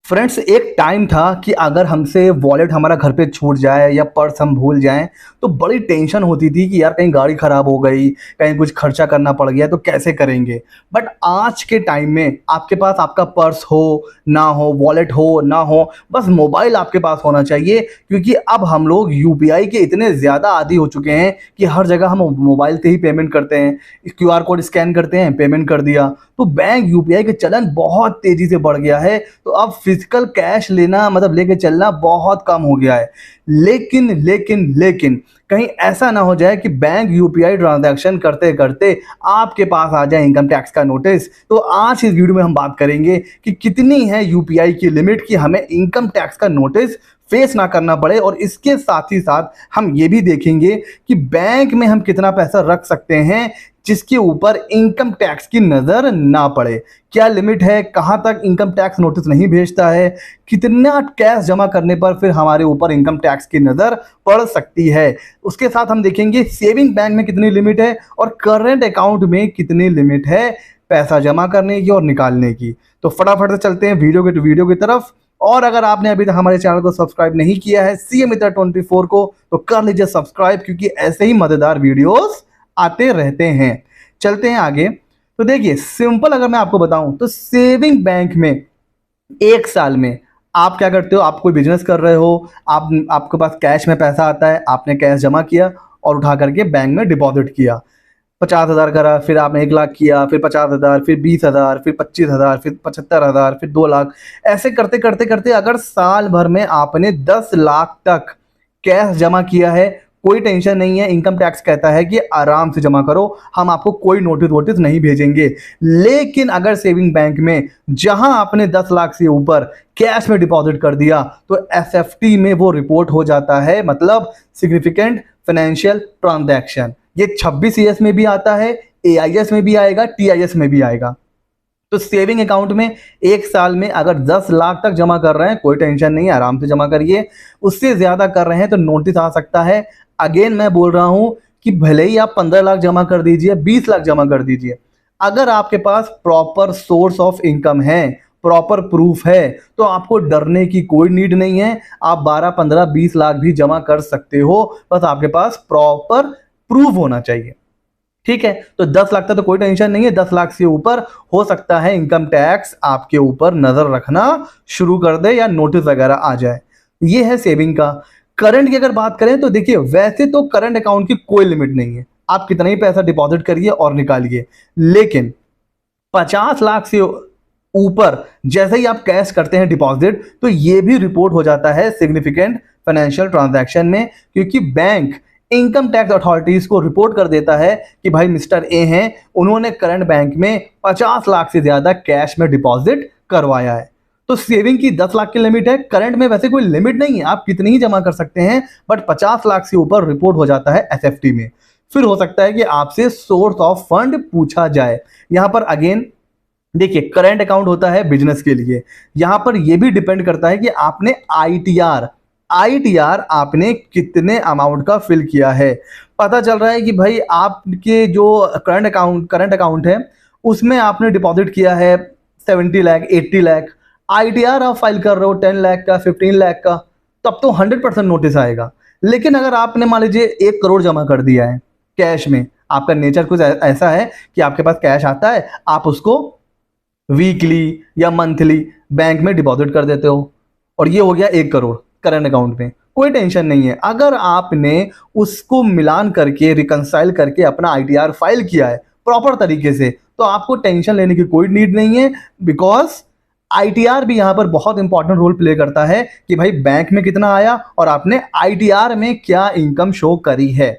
Friends, एक time था कि अगर हमसे वॉलेट हमारा घर पे छूट जाए या पर्स हम भूल जाएं तो बड़ी टेंशन होती थी कि यार कहीं गाड़ी ख़राब हो गई, कहीं कुछ खर्चा करना पड़ गया तो कैसे करेंगे। बट आज के टाइम में आपके पास आपका पर्स हो ना हो, वॉलेट हो ना हो, बस मोबाइल आपके पास होना चाहिए, क्योंकि अब हम लोग यूपीआई के इतने ज़्यादा आदी हो चुके हैं कि हर जगह हम मोबाइल से ही पेमेंट करते हैं। क्यूआर कोड स्कैन करते हैं, पेमेंट कर दिया। तो बैंक यूपीआई के चलन बहुत तेज़ी से बढ़ गया है। तो अब फिजिकल कैश लेना मतलब लेके चलना बहुत कम हो गया है। लेकिन लेकिन लेकिन कहीं ऐसा ना हो जाए कि बैंक यूपीआई ट्रांजैक्शन करते करते आपके पास आ जाए इनकम टैक्स का नोटिस। तो आज इस वीडियो में हम बात करेंगे कि कितनी है यूपीआई की लिमिट कि हमें इनकम टैक्स का नोटिस फेस ना करना पड़े, और इसके साथ ही साथ हम ये भी देखेंगे कि बैंक में हम कितना पैसा रख सकते हैं जिसके ऊपर इनकम टैक्स की नज़र ना पड़े। क्या लिमिट है, कहाँ तक इनकम टैक्स नोटिस नहीं भेजता है, कितना कैश जमा करने पर फिर हमारे ऊपर इनकम टैक्स की नज़र पड़ सकती है। उसके साथ हम देखेंगे सेविंग बैंक में कितनी लिमिट है और करंट अकाउंट में कितनी लिमिट है पैसा जमा करने की और निकालने की। तो फटाफट से चलते हैं वीडियो की तरफ। और अगर आपने अभी तक हमारे चैनल को सब्सक्राइब नहीं किया है सीए मित्र 24 को, तो कर लीजिए सब्सक्राइब, क्योंकि ऐसे ही मजेदार वीडियोस आते रहते हैं। चलते हैं आगे। तो देखिए, सिंपल अगर मैं आपको बताऊं तो सेविंग बैंक में एक साल में आप क्या करते हो, आप कोई बिजनेस कर रहे हो, आपके पास कैश में पैसा आता है, आपने कैश जमा किया और उठा करके बैंक में डिपॉजिट किया। 50,000 करा, फिर आपने 1 लाख किया, फिर 50,000, फिर 20,000, फिर 25,000, फिर 75,000, फिर 2 लाख। ऐसे करते करते करते अगर साल भर में आपने 10 लाख तक कैश जमा किया है, कोई टेंशन नहीं है। इनकम टैक्स कहता है कि आराम से जमा करो, हम आपको कोई नोटिस वोटिस नहीं भेजेंगे। लेकिन अगर सेविंग बैंक में जहां आपने 10 लाख से ऊपर कैश में डिपॉजिट कर दिया तो एसएफटी में वो रिपोर्ट हो जाता है, मतलब सिग्निफिकेंट फाइनेंशियल ट्रांजैक्शन। ये 26 में भी आता है, एआईएस में भी आएगा, टीआईएस में भी आएगा। तो सेविंग अकाउंट में एक साल में अगर 10 लाख तक जमा कर रहे हैं, कोई टेंशन नहीं है, आराम से जमा करिए। उससे ज्यादा कर रहे हैं तो नोटिस आ सकता है। अगेन मैं बोल रहा हूं कि भले ही आप 15 लाख जमा कर दीजिए, 20 लाख जमा कर दीजिए, अगर आपके पास प्रॉपर सोर्स ऑफ इनकम है, प्रॉपर प्रूफ है, तो आपको डरने की कोई नीड नहीं है। आप 12, 15, 20 लाख भी जमा कर सकते हो, बस आपके पास प्रॉपर प्रूफ होना चाहिए। ठीक है, तो 10 लाख तक तो कोई टेंशन नहीं है। 10 लाख से ऊपर हो सकता है इनकम टैक्स आपके ऊपर नजर रखना शुरू कर दे या नोटिस वगैरह आ जाए। ये है सेविंग का। करंट की अगर बात करें तो देखिए, वैसे तो करंट अकाउंट की कोई लिमिट नहीं है, आप कितना ही पैसा डिपॉजिट करिए और निकालिए। लेकिन 50 लाख से ऊपर जैसे ही आप कैश करते हैं डिपॉजिट, तो ये भी रिपोर्ट हो जाता है सिग्निफिकेंट फाइनेंशियल ट्रांजैक्शन में, क्योंकि बैंक इनकम टैक्स अथॉरिटीज को रिपोर्ट कर देता है कि भाई मिस्टर ए हैं, उन्होंने करंट बैंक में 50 लाख से ज्यादा कैश में डिपॉजिट करवाया है। तो सेविंग की 10 लाख की लिमिट है, करंट में वैसे कोई लिमिट नहीं है, आप कितनी ही जमा कर सकते हैं, बट 50 लाख से ऊपर रिपोर्ट हो जाता है एसएफटी में। फिर हो सकता है कि आपसे सोर्स ऑफ फंड पूछा जाए। यहां पर अगेन देखिए, करंट अकाउंट होता है बिजनेस के लिए। यहां पर यह भी डिपेंड करता है कि आपने आईटीआर आईटीआर आपने कितने अमाउंट का फिल किया है। पता चल रहा है कि भाई आपके जो करंट अकाउंट है उसमें आपने डिपॉजिट किया है 70 लाख, 80 लाख। आईटीआर आप फाइल कर रहे हो 10 लाख का, 15 लाख का, तब तो 100% नोटिस आएगा। लेकिन अगर आपने मान लीजिए 1 करोड़ जमा कर दिया है कैश में, आपका नेचर कुछ ऐसा है कि आपके पास कैश आता है, आप उसको वीकली या मंथली बैंक में डिपॉजिट कर देते हो, और ये हो गया 1 करोड़ करंट अकाउंट में। कोई टेंशन नहीं है, अगर आपने उसको मिलान करके रिकंसाइल करके अपना आईटीआर फाइल किया है प्रॉपर तरीके से, तो आपको टेंशन लेने की कोई नीड नहीं है। बिकॉज आईटीआर भी यहां पर बहुत इंपॉर्टेंट रोल प्ले करता है कि भाई बैंक में कितना आया और आपने आईटीआर में क्या इनकम शो करी है।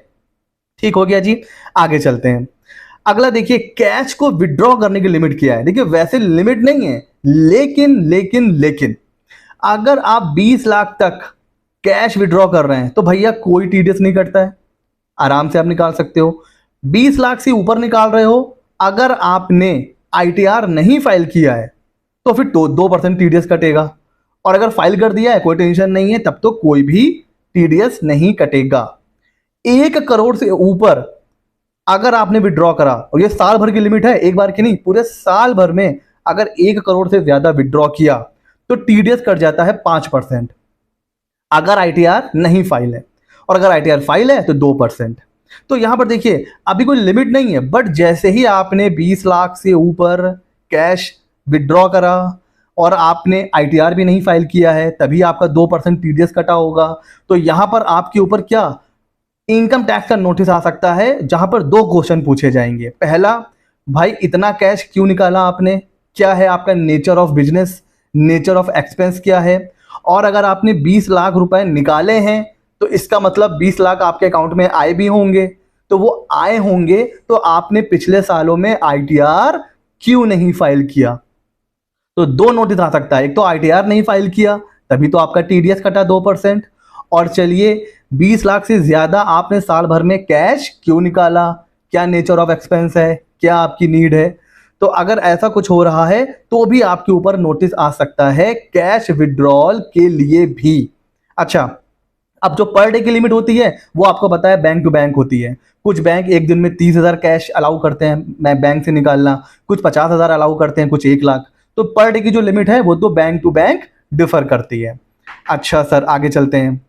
ठीक हो गया जी। आगे चलते हैं। अगला देखिए, कैश को विड्रॉ करने की लिमिट क्या है। देखिए, वैसे लिमिट नहीं है, लेकिन अगर आप 20 लाख तक कैश विड्रॉ कर रहे हैं तो भैया कोई टीडीएस नहीं कटता है, आराम से आप निकाल सकते हो। 20 लाख से ऊपर निकाल रहे हो, अगर आपने आईटीआर नहीं फाइल किया है तो फिर 2% टीडीएस कटेगा, और अगर फाइल कर दिया है कोई टेंशन नहीं है, तब तो कोई भी टीडीएस नहीं कटेगा। 1 करोड़ से ऊपर अगर आपने विड्रॉ करा, और ये साल भर की लिमिट है, एक बार की नहीं, पूरे साल भर में अगर 1 करोड़ से ज्यादा विड्रॉ किया तो टीडीएस कट जाता है 5% अगर आईटीआर नहीं फाइल है, और अगर आईटीआर फाइल है तो 2%। तो यहां पर देखिए अभी कोई लिमिट नहीं है, बट जैसे ही आपने 20 लाख से ऊपर कैश विड्रॉ करा और आपने आईटीआर भी नहीं फाइल किया है, तभी आपका 2% टीडीएस कटा होगा। तो यहां पर आपके ऊपर क्या इनकम टैक्स का नोटिस आ सकता है, जहां पर 2 क्वेश्चन पूछे जाएंगे। पहला, भाई इतना कैश क्यों निकाला आपने, क्या है आपका nature of business, nature of expense क्या है। और अगर आपने 20 लाख रुपए निकाले हैं तो इसका मतलब 20 लाख आपके अकाउंट में आए भी होंगे, तो वो आए होंगे तो आपने पिछले सालों में आईटीआर क्यों नहीं फाइल किया। तो 2 नोटिस आ सकता है, एक तो आईटीआर नहीं फाइल किया तभी तो आपका टीडीएस कटा 2%, और चलिए 20 लाख से ज्यादा आपने साल भर में कैश क्यों निकाला, क्या नेचर ऑफ एक्सपेंस है, क्या आपकी नीड है। तो अगर ऐसा कुछ हो रहा है तो भी आपके ऊपर नोटिस आ सकता है कैश विड्रॉल के लिए भी। अच्छा, अब जो पर डे की लिमिट होती है वो आपको पता है बैंक टू बैंक होती है। कुछ बैंक एक दिन में 30,000 कैश अलाउ करते हैं मैं बैंक से निकालना, कुछ 50,000 अलाउ करते हैं, कुछ 1 लाख। तो पर डे की जो लिमिट है वो तो बैंक टू बैंक डिफर करती है। अच्छा सर, आगे चलते हैं।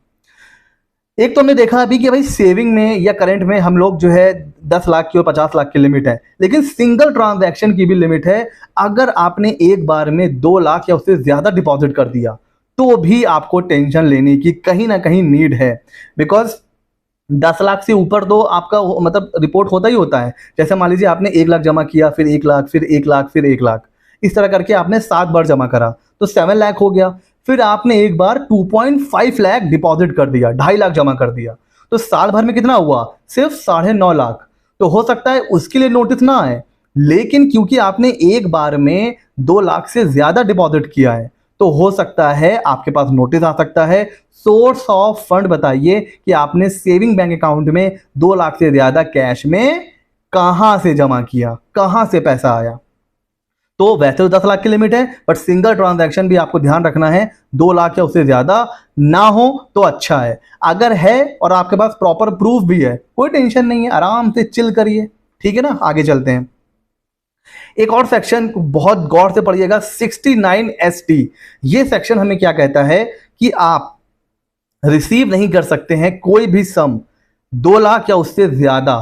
एक तो हमने देखा अभी कि भाई सेविंग में या करंट में हम लोग जो है 10 लाख की और 50 लाख की लिमिट है, लेकिन सिंगल ट्रांजैक्शन की भी लिमिट है। अगर आपने एक बार में 2 लाख या उससे ज्यादा डिपॉजिट कर दिया तो भी आपको टेंशन लेने की कहीं ना कहीं नीड है, बिकॉज 10 लाख से ऊपर तो आपका मतलब रिपोर्ट होता ही होता है। जैसे मान लीजिए आपने 1 लाख जमा किया, फिर 1 लाख, फिर 1 लाख, फिर 1 लाख, इस तरह करके आपने 7 बार जमा करा तो 7 लाख हो गया। फिर आपने एक बार 2.5 लाख डिपॉजिट कर दिया, 2.5 लाख जमा कर दिया, तो साल भर में कितना हुआ, सिर्फ 9.5 लाख। तो हो सकता है उसके लिए नोटिस ना आए, लेकिन क्योंकि आपने एक बार में 2 लाख से ज्यादा डिपॉजिट किया है तो हो सकता है आपके पास नोटिस आ सकता है। सोर्स ऑफ फंड बताइए कि आपने सेविंग बैंक अकाउंट में 2 लाख से ज्यादा कैश में कहां से जमा किया, कहां से पैसा आया। तो वैसे तो 10 लाख की लिमिट है, बट सिंगल ट्रांजैक्शन भी आपको ध्यान रखना है 2 लाख या उससे ज्यादा ना हो तो अच्छा है। अगर है और आपके पास प्रॉपर प्रूफ भी है, कोई टेंशन नहीं है, आराम से चिल करिए, ठीक है ना। आगे चलते हैं। एक और सेक्शन बहुत गौर से पढ़िएगा, 69ST। ये सेक्शन हमें क्या कहता है कि आप रिसीव नहीं कर सकते हैं कोई भी सम 2 लाख या उससे ज्यादा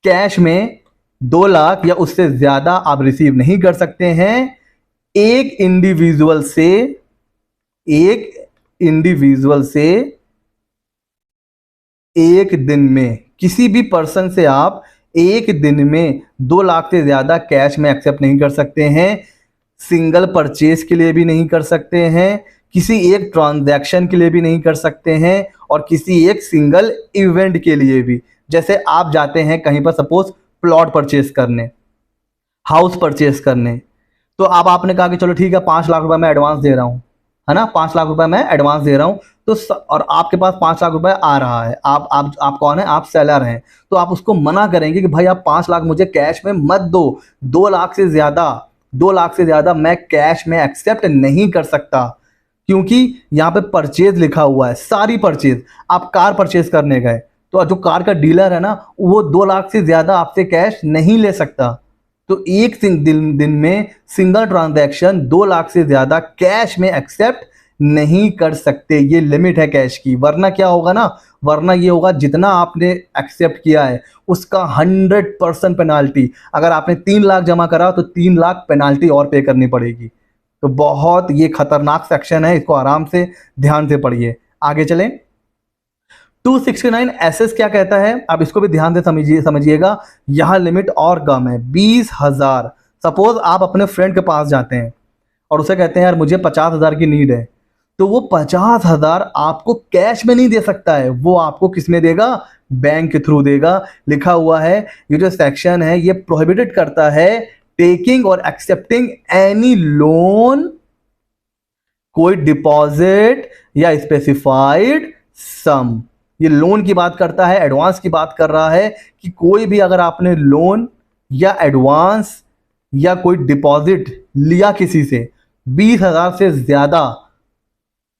कैश में, 2 लाख या उससे ज्यादा आप रिसीव नहीं कर सकते हैं एक इंडिविजुअल से एक दिन में। किसी भी पर्सन से आप एक दिन में 2 लाख से ज्यादा कैश में एक्सेप्ट नहीं कर सकते हैं, सिंगल परचेज के लिए भी नहीं कर सकते हैं, किसी एक ट्रांजैक्शन के लिए भी नहीं कर सकते हैं, और किसी एक सिंगल इवेंट के लिए भी। जैसे आप जाते हैं कहीं पर सपोज प्लॉट परचेज करने, हाउस परचेज करने, तो अब आपने कहा कि चलो ठीक है 5 लाख रुपए मैं एडवांस दे रहा हूं, है ना, 5 लाख रुपए मैं एडवांस दे रहा हूं। तो और आपके पास 5 लाख रुपए आ रहा है, आप कौन है, आप सेलर हैं, तो आप उसको मना करेंगे कि भाई आप 5 लाख मुझे कैश में मत दो, 2 लाख से ज्यादा मैं कैश में एक्सेप्ट नहीं कर सकता, क्योंकि यहाँ पे परचेज लिखा हुआ है, सारी परचेज। आप कार परचेज करने गए तो जो कार का डीलर है ना, वो 2 लाख से ज्यादा आपसे कैश नहीं ले सकता। तो एक दिन में सिंगल ट्रांजैक्शन 2 लाख से ज्यादा कैश में एक्सेप्ट नहीं कर सकते, ये लिमिट है कैश की। वरना क्या होगा ना, वरना ये होगा जितना आपने एक्सेप्ट किया है उसका 100% पेनाल्टी। अगर आपने 3 लाख जमा करा तो 3 लाख पेनाल्टी और पे करनी पड़ेगी। तो बहुत ये खतरनाक सेक्शन है, इसको आराम से ध्यान से पढ़िए। आगे चलें। 269SS क्या कहता है, अब इसको भी ध्यान से समझिएगा। यहां लिमिट और कम है, 20,000। सपोज आप अपने फ्रेंड के पास जाते हैं और उसे कहते हैं यार मुझे 50,000 की नीड है, तो वो 50,000 आपको कैश में नहीं दे सकता है, वो आपको किस में देगा, बैंक के थ्रू देगा। लिखा हुआ है ये जो सेक्शन है ये प्रोहिबिटेड करता है टेकिंग और एक्सेप्टिंग एनी लोन, कोई डिपॉजिट या स्पेसिफाइड सम। ये लोन की बात करता है, एडवांस की बात कर रहा है कि कोई भी अगर आपने लोन या एडवांस या कोई डिपॉजिट लिया किसी से 20,000 से ज्यादा,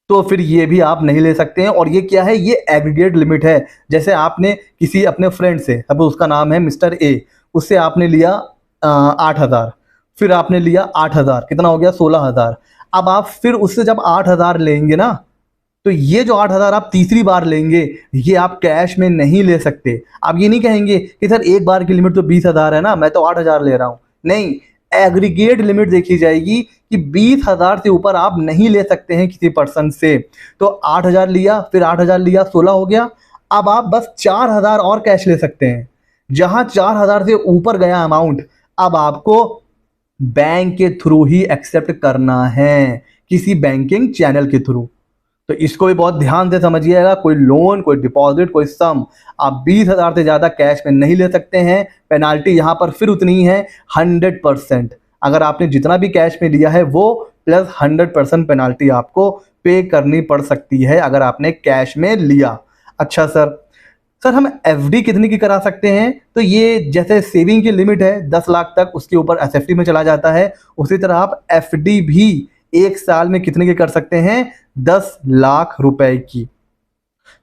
तो फिर ये भी आप नहीं ले सकते हैं। और ये क्या है, ये एग्रीगेट लिमिट है। जैसे आपने किसी अपने फ्रेंड से, अब उसका नाम है मिस्टर ए, उससे आपने लिया 8,000, फिर आपने लिया 8,000, कितना हो गया 16,000। अब आप फिर उससे जब 8,000 लेंगे ना, तो ये जो 8,000 आप तीसरी बार लेंगे, ये आप कैश में नहीं ले सकते। आप ये नहीं कहेंगे कि सर एक बार की लिमिट तो 20,000 है ना, मैं तो 8,000 ले रहा हूँ। नहीं, एग्रीगेट लिमिट देखी जाएगी कि 20,000 से ऊपर आप नहीं ले सकते हैं किसी पर्सन से। तो 8,000 लिया, फिर 8,000 लिया, 16 हो गया। अब आप बस 4,000 और कैश ले सकते हैं। जहां 4,000 से ऊपर गया अमाउंट, अब आपको बैंक के थ्रू ही एक्सेप्ट करना है, किसी बैंकिंग चैनल के थ्रू। तो इसको भी बहुत ध्यान से समझिएगा। कोई लोन, कोई डिपॉजिट, कोई सम, आप 20,000 से ज़्यादा कैश में नहीं ले सकते हैं। पेनाल्टी यहाँ पर फिर उतनी है 100%। अगर आपने जितना भी कैश में लिया है वो प्लस 100% पेनाल्टी आपको पे करनी पड़ सकती है अगर आपने कैश में लिया। अच्छा सर हम एफडी कितनी की करा सकते हैं? तो ये जैसे सेविंग की लिमिट है 10 लाख तक, उसके ऊपर एसएफटी में चला जाता है। उसी तरह आप एफडी भी एक साल में कितने की कर सकते हैं? 10 लाख रुपए की।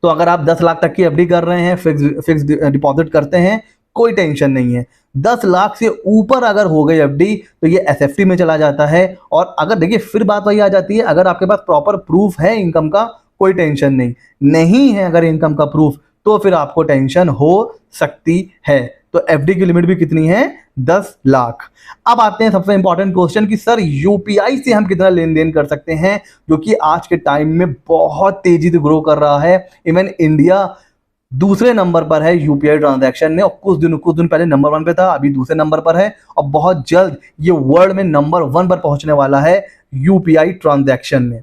तो अगर आप 10 लाख तक की एफडी कर रहे हैं, फिक्स डिपॉजिट करते हैं, कोई टेंशन नहीं है। 10 लाख से ऊपर अगर हो गई एफडी तो ये एसएफटी में चला जाता है। और अगर देखिए फिर बात वही आ जाती है, अगर आपके पास प्रॉपर प्रूफ है इनकम का, कोई टेंशन नहीं है अगर इनकम का प्रूफ, तो फिर आपको टेंशन हो सकती है। तो एफडी की लिमिट भी कितनी है? 10 लाख। अब आते हैं सबसे इंपॉर्टेंट क्वेश्चन कि सर यूपीआई से हम कितना लेन देन कर सकते हैं, जो कि आज के टाइम में बहुत तेजी से ग्रो कर रहा है। इवन इंडिया दूसरे नंबर पर है यूपीआई ट्रांजैक्शन में, और कुछ दिन पहले नंबर 1 पे था, अभी दूसरे नंबर पर है, और बहुत जल्द ये वर्ल्ड में नंबर 1 पर पहुंचने वाला है यूपीआई ट्रांजैक्शन में।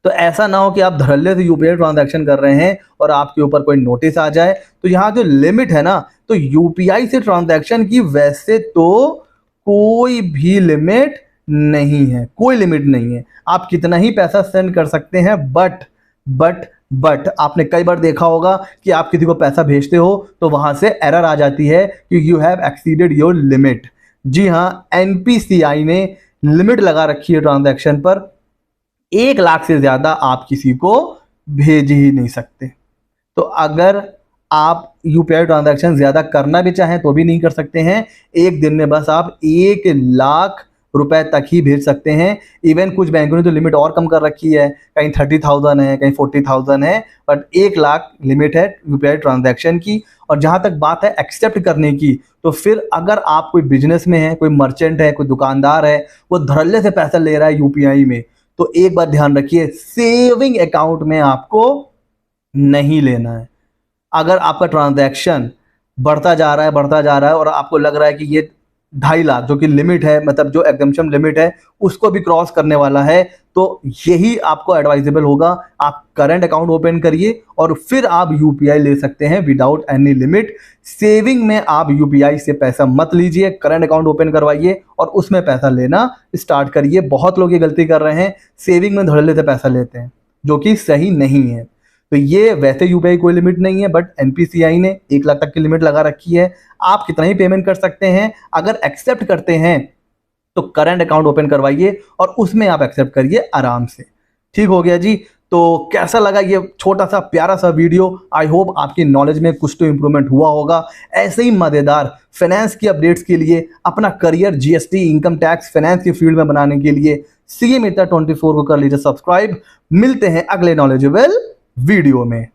तो ऐसा ना हो कि आप धड़ल्ले से यूपीआई ट्रांजैक्शन कर रहे हैं और आपके ऊपर कोई नोटिस आ जाए। तो यहाँ जो लिमिट है ना, तो यूपीआई से ट्रांजैक्शन की वैसे तो कोई भी लिमिट नहीं है, कोई लिमिट नहीं है। आप कितना ही पैसा सेंड कर सकते हैं। बट आपने कई बार देखा होगा कि आप किसी को पैसा भेजते हो तो वहां से एरर आ जाती है कि you have exceeded your limit. जी हाँ, एनपीसीआई ने लिमिट लगा रखी है ट्रांजैक्शन पर, 1 लाख से ज्यादा आप किसी को भेज ही नहीं सकते। तो अगर आप यूपीआई ट्रांजैक्शन ज्यादा करना भी चाहें तो भी नहीं कर सकते हैं। एक दिन में बस आप 1 लाख रुपए तक ही भेज सकते हैं। इवन कुछ बैंकों ने तो लिमिट और कम कर रखी है, कहीं 30,000 है, कहीं 40,000 है, बट 1 लाख लिमिट है यूपीआई ट्रांजैक्शन की। और जहां तक बात है एक्सेप्ट करने की, तो फिर अगर आप कोई बिजनेस में है, कोई मर्चेंट है, कोई दुकानदार है, वो धड़ल्ले से पैसा ले रहा है यूपीआई में, तो एक बात ध्यान रखिए, सेविंग अकाउंट में आपको नहीं लेना है। अगर आपका ट्रांजैक्शन बढ़ता जा रहा है और आपको लग रहा है कि ये 2.5 लाख जो कि लिमिट है, मतलब जो एग्जम्पशन लिमिट है, उसको भी क्रॉस करने वाला है, तो यही आपको एडवाइजेबल होगा, आप करंट अकाउंट ओपन करिए और फिर आप यूपीआई ले सकते हैं विदाउट एनी लिमिट। सेविंग में आप यूपीआई से पैसा मत लीजिए, करंट अकाउंट ओपन करवाइए और उसमें पैसा लेना स्टार्ट करिए। बहुत लोग ये गलती कर रहे हैं, सेविंग में धड़ल्ले से पैसा लेते हैं, जो कि सही नहीं है। तो ये वैसे यूपीआई कोई लिमिट नहीं है, बट एनपीसीआई ने 1 लाख तक की लिमिट लगा रखी है। आप कितना ही पेमेंट कर सकते हैं। अगर एक्सेप्ट करते हैं तो करंट अकाउंट ओपन करवाइए और उसमें आप एक्सेप्ट करिए आराम से। ठीक हो गया जी। तो कैसा लगा ये छोटा सा प्यारा सा वीडियो? आई होप आपकी नॉलेज में कुछ तो इंप्रूवमेंट हुआ होगा। ऐसे ही मजेदार फाइनेंस की अपडेट्स के लिए, अपना career GST, income tax, finance की फील्ड में बनाने के लिए सीए मित्र 24 को कर लीजिए सब्सक्राइब। मिलते हैं अगले नॉलेजेबल वीडियो में।